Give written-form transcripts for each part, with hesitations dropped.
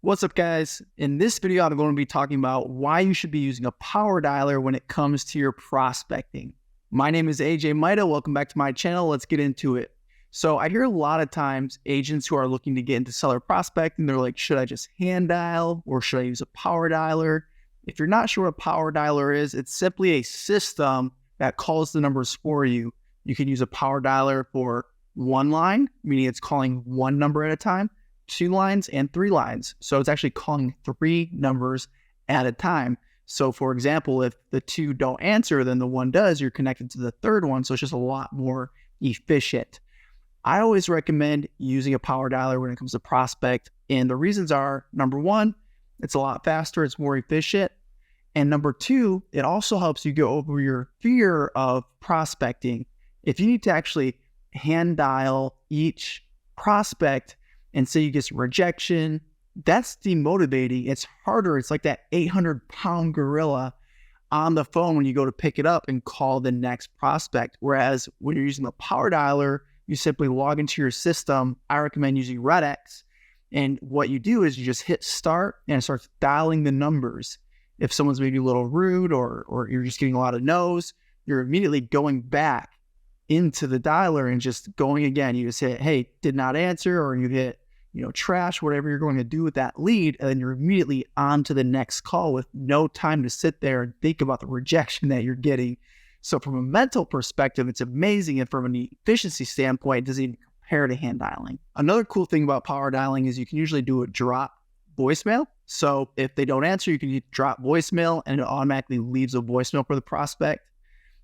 What's up, guys? In this video, I'm going to be talking about why you should be using a power dialer when it comes to your prospecting. My name is AJ Mida. Welcome back to my channel. Let's get into it. So I hear a lot of times agents who are looking to get into seller prospecting, they're like, should I just hand dial or should I use a power dialer? If you're not sure what a power dialer is, it's simply a system that calls the numbers for you. You can use a power dialer for one line, meaning it's calling one number at a time, 2 lines, and 3 lines. So it's actually calling 3 numbers at a time. So for example, if the 2 don't answer, then the 1 does, you're connected to the 3rd one. So it's just a lot more efficient. I always recommend using a power dialer when it comes to prospect. And the reasons are, number 1, it's a lot faster, it's more efficient. And number 2, it also helps you go over your fear of prospecting. If you need to actually hand dial each prospect and say you get some rejection, that's demotivating. It's harder. It's like that 800-pound gorilla on the phone when you go to pick it up and call the next prospect. Whereas when you're using the power dialer, you simply log into your system. I recommend using RedX. And what you do is you just hit start and it starts dialing the numbers. If someone's maybe a little rude or you're just getting a lot of no's, you're immediately going back into the dialer and just going again. You just hit, hey, did not answer, or you hit, trash, whatever you're going to do with that lead. And then you're immediately on to the next call with no time to sit there and think about the rejection that you're getting. So from a mental perspective, it's amazing. And from an efficiency standpoint, it doesn't even compare to hand dialing. Another cool thing about power dialing is you can usually do a drop voicemail. So if they don't answer, you can drop voicemail and it automatically leaves a voicemail for the prospect.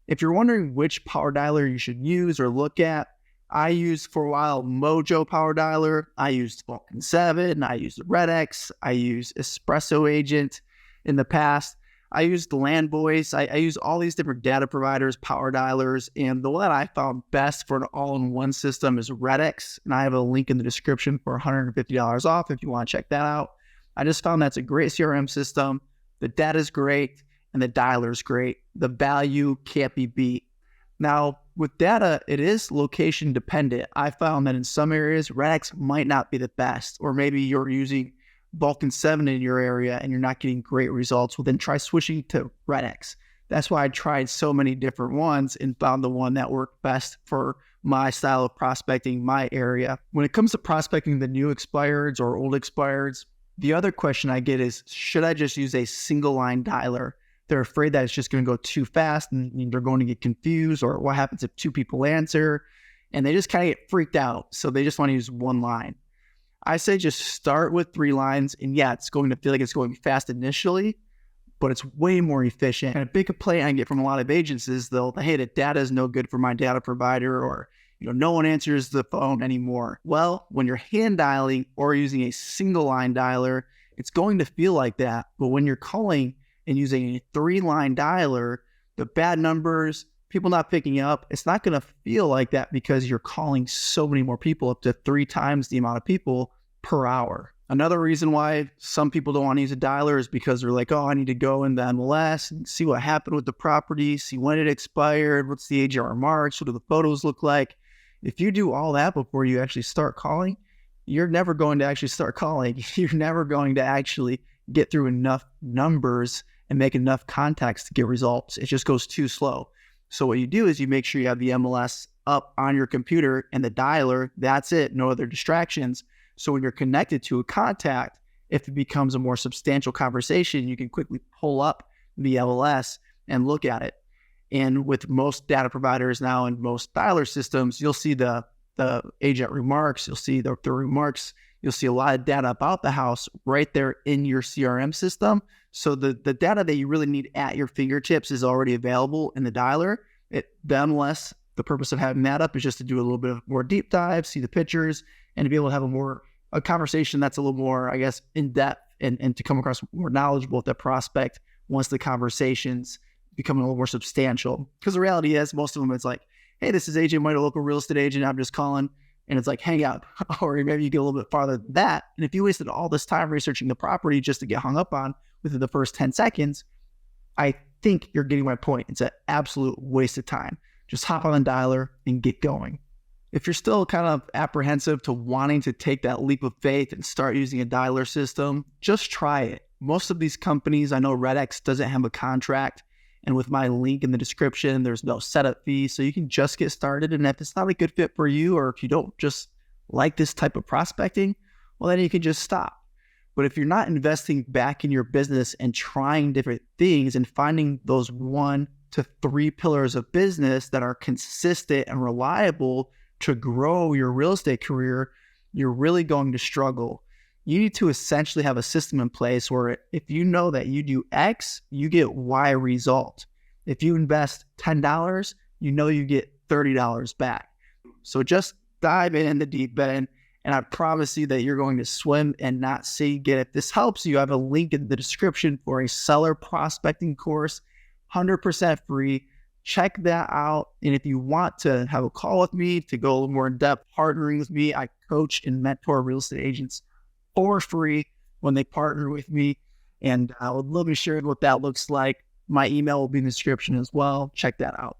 If you're wondering which power dialer you should use or look at, I used for a while Mojo power dialer. I used Vulcan 7. I used RedX. I used Espresso Agent in the past. I used Land Voice. I use all these different data providers, power dialers, and the one that I found best for an all-in-one system is RedX, and I have a link in the description for $150 off if you want to check that out. I just found that's a great CRM system. The data is great, and the dialer is great. The value can't be beat. Now, with data, it is location dependent. I found that in some areas, RedX might not be the best, or maybe you're using Vulcan 7 in your area and you're not getting great results. Well, then try switching to RedX. That's why I tried so many different ones and found the one that worked best for my style of prospecting, my area. When it comes to prospecting the new expireds or old expireds, the other question I get is, should I just use a single line dialer? They're afraid that it's just going to go too fast and they're going to get confused, or what happens if 2 people answer, and they just kind of get freaked out. So they just want to use one line. I say just start with 3 lines, and yeah, it's going to feel like it's going fast initially, but it's way more efficient. And a big complaint I get from a lot of agents is hey, the data is no good for my data provider, or no one answers the phone anymore. Well, when you're hand dialing or using a single line dialer, it's going to feel like that. But when you're calling and using a 3-line dialer, the bad numbers, people not picking up, it's not going to feel like that because you're calling so many more people, up to 3 times the amount of people per hour. Another reason why some people don't want to use a dialer is because they're like, oh, I need to go in the MLS and see what happened with the property, see when it expired, what's the AJR marks, what do the photos look like. If you do all that before you actually start calling, you're never going to actually start calling. You're never going to actually get through enough numbers and make enough contacts to get results. It just goes too slow. So what you do is you make sure you have the MLS up on your computer and the dialer, that's it, no other distractions. So when you're connected to a contact, if it becomes a more substantial conversation, you can quickly pull up the MLS and look at it. And with most data providers now and most dialer systems, you'll see the agent remarks, you'll see the remarks, you'll see a lot of data about the house right there in your CRM system. So the data that you really need at your fingertips is already available in the dialer. The MLS, the purpose of having that up is just to do a little bit of more deep dive, see the pictures, and to be able to have a conversation that's a little more, I guess, in depth and to come across more knowledgeable with the prospect once the conversations become a little more substantial. Because the reality is, most of them, it's like, hey, this is AJ Mida, local real estate agent. I'm just calling. And it's like, hang out. Or maybe you get a little bit farther than that. And if you wasted all this time researching the property just to get hung up on within the first 10 seconds, I think you're getting my point. It's an absolute waste of time. Just hop on the dialer and get going. If you're still kind of apprehensive to wanting to take that leap of faith and start using a dialer system, just try it. Most of these companies, I know RedX doesn't have a contract, and with my link in the description, there's no setup fee, so you can just get started. And if it's not a good fit for you, or if you don't just like this type of prospecting, well, then you can just stop. But if you're not investing back in your business and trying different things and finding those 1 to 3 pillars of business that are consistent and reliable to grow your real estate career, you're really going to struggle. You need to essentially have a system in place where if you know that you do X, you get Y result. If you invest $10, you know you get $30 back. So just dive in the deep end, and I promise you that you're going to swim and not sink. If this helps you, I have a link in the description for a seller prospecting course, 100% free. Check that out. And if you want to have a call with me to go a little more in depth, partnering with me, I coach and mentor real estate agents for free when they partner with me. And I would love to share what that looks like. My email will be in the description as well. Check that out.